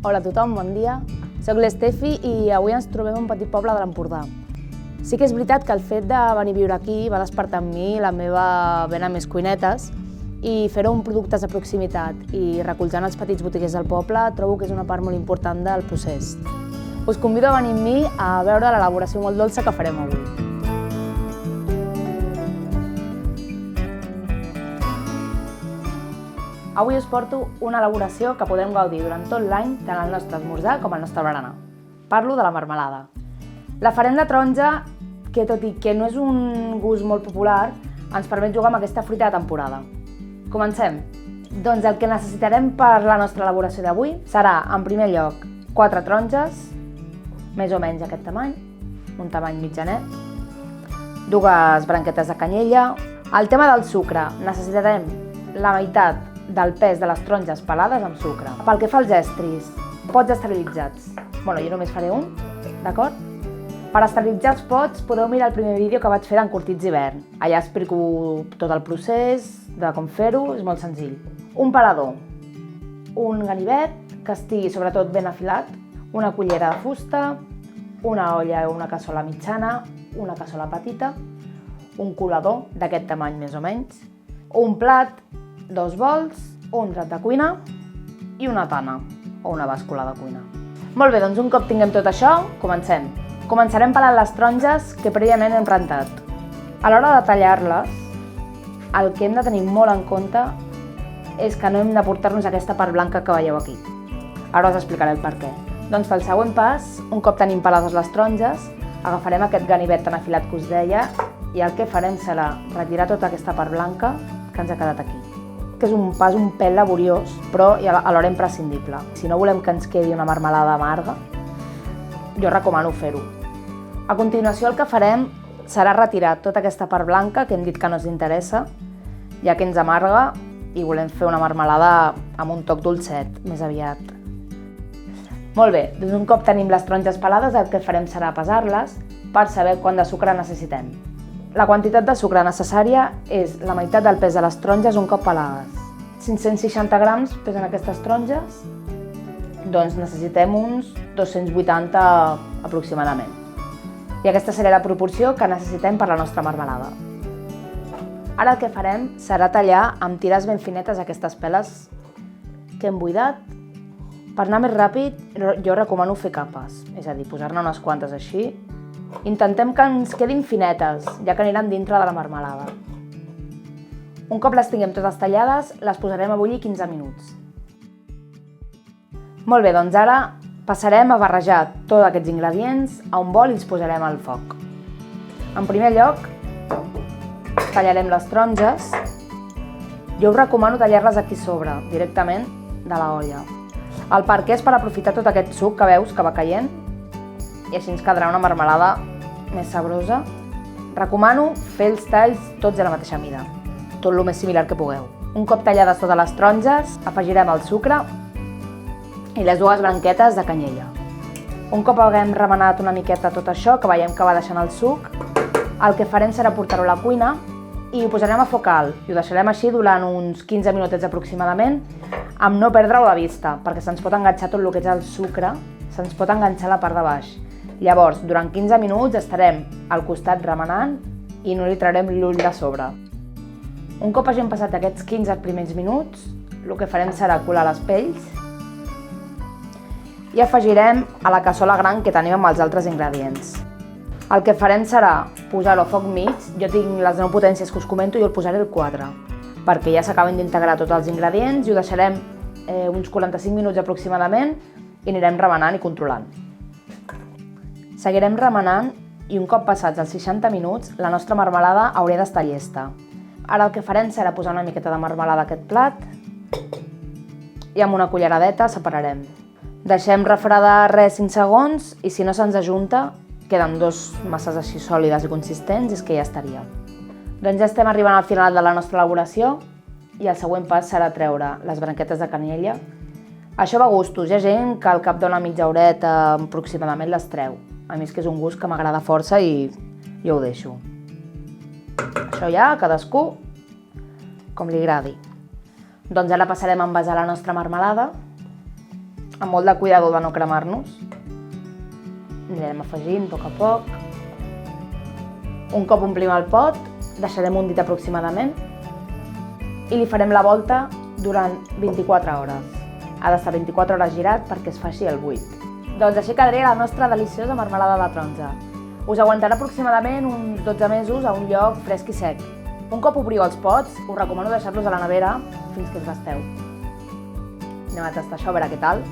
Hola a tothom, bon dia. Soc l'Estefi i avui ens trobem en un petit poble de l'Empordà. Sí que és veritat que el fet de venir a viure aquí va despertar en mi la meva vena més cuinetes i fer-ho amb productes de proximitat i recolzant els petits botiguers del poble trobo que és una part molt important del procés. Us convido a venir amb mi a veure l'elaboració molt dolça que farem avui. Avui us porto una elaboració que podem gaudir durant tot l'any, tant al nostre esmorzar com al nostre berenar. Parlo de la marmelada. La farem de taronja, que tot i que no és un gust molt popular, ens permet jugar amb aquesta fruita de temporada. Comencem! Doncs el que necessitarem per la nostra elaboració d'avui serà, en primer lloc, 4 taronges, més o menys d'aquest tamany, un tamany mitjanet, 2 branquetes de canyella. El tema del sucre, necessitarem la meitat del pes de les taronges pelades amb sucre. Pel que fa als estris, pots esterilitzats. Jo només faré un, d'acord? Per esterilitzar els pots podeu mirar el primer vídeo que vaig fer d'encurtits d'hivern. Allà explico tot el procés, de com fer-ho, és molt senzill. Un parador, un ganivet que estigui sobretot ben afilat, una cullera de fusta, una olla o una cassola mitjana, una cassola petita, un colador d'aquest tamany més o menys, un plat, 2 bols, un drap de cuina i una tana o una bàscula de cuina. Molt bé, doncs un cop tinguem tot això, comencem. Començarem pelant les taronges que prèviament hem rentat. A l'hora de tallar-les, el que hem de tenir molt en compte és que no hem de portar-nos aquesta part blanca que veieu aquí. Ara us explicaré el per què. Doncs pel següent pas, un cop tenim pelades les taronges, agafarem aquest ganivet tan afilat que us deia i el que farem serà retirar tota aquesta part blanca que ens ha quedat aquí. Que és un pas un pèl laboriós, però alhora imprescindible. Si no volem que ens quedi una marmelada amarga, jo recomano fer-ho. A continuació el que farem serà retirar tota aquesta part blanca que hem dit que no ens interessa, ja que ens amarga i volem fer una marmelada amb un toc dolcet, més aviat. Molt bé, doncs un cop tenim les taronges pelades el que farem serà pesar-les per saber quant de sucre necessitem. La quantitat de sucre necessària és la meitat del pes de les taronges un cop pelades. 560 grams pesen aquestes taronges, doncs necessitem uns 280 aproximadament. I aquesta serà la proporció que necessitem per la nostra marmelada. Ara el que farem serà tallar amb tires ben finetes aquestes peles que hem buidat. Per anar més ràpid, jo recomano fer capes, és a dir, posar-ne unes quantes així. Intentem que ens quedin finetes, ja que aniran dintre de la marmelada. Un cop les tinguem totes tallades, les posarem a bullir 15 minuts. Molt bé, doncs ara passarem a barrejar tots aquests ingredients a un bol i els posarem al foc. En primer lloc, tallarem les taronges. Jo us recomano tallar-les aquí sobre, directament de l'olla. El perquè és per aprofitar tot aquest suc que veus que va caient i així ens quedarà una marmelada més sabrosa. Recomano fer els talls tots de la mateixa mida, tot el més similar que pugueu. Un cop tallades totes les taronges, afegirem el sucre i les 2 branquetes de canyella. Un cop haguem remenat una miqueta tot això, que veiem que va deixant el suc, el que farem serà portar-ho a la cuina i ho posarem a foc alt i ho deixarem així durant uns 15 minutets aproximadament, amb no perdre-ho de vista, perquè se'ns pot enganxar tot el que és el sucre, se'ns pot enganxar la part de baix. Llavors, durant 15 minuts estarem al costat remenant i no li traurem l'ull de sobre. Un cop hagin passat aquests 15 primers minuts, el que farem serà colar les pells i afegirem a la cassola gran que tenim amb els altres ingredients. El que farem serà posar-ho a foc mig, jo tinc les 9 potències que us comento i el posaré al 4, perquè ja s'acaben d'integrar tots els ingredients i ho deixarem uns 45 minuts aproximadament i anirem remenant i controlant. Seguirem remenant i un cop passats els 60 minuts la nostra marmelada hauria d'estar llesta. Ara el que farem serà posar una miqueta de marmelada a aquest plat i amb una culleradeta separarem. Deixem refredar res 5 segons i si no se'ns ajunta, queden 2 masses així sòlides i consistents i és que ja estaria. Doncs ja estem arribant al final de la nostra elaboració i el següent pas serà treure les branquetes de canyella. Això va a gustos, hi ha gent que al cap d'una mitja horeta aproximadament les treu. A mi és que és un gust que m'agrada força i jo ho deixo. Això ja, cadascú com li agradi. Doncs ara passarem a envasar la nostra marmelada amb molt de cuidador de no cremar-nos. Anirem afegint a poc. Un cop omplim el pot, deixarem un dit aproximadament i li farem la volta durant 24 hores. Ha d'estar 24 hores girat perquè es faci el buit. Doncs així quedaria la nostra deliciosa marmelada de taronja. Us aguantarà aproximadament uns 12 mesos a un lloc fresc i sec. Un cop obriu els pots, us recomano deixar-los a la nevera fins que es gasteu. Anem a tastar això a veure què tal.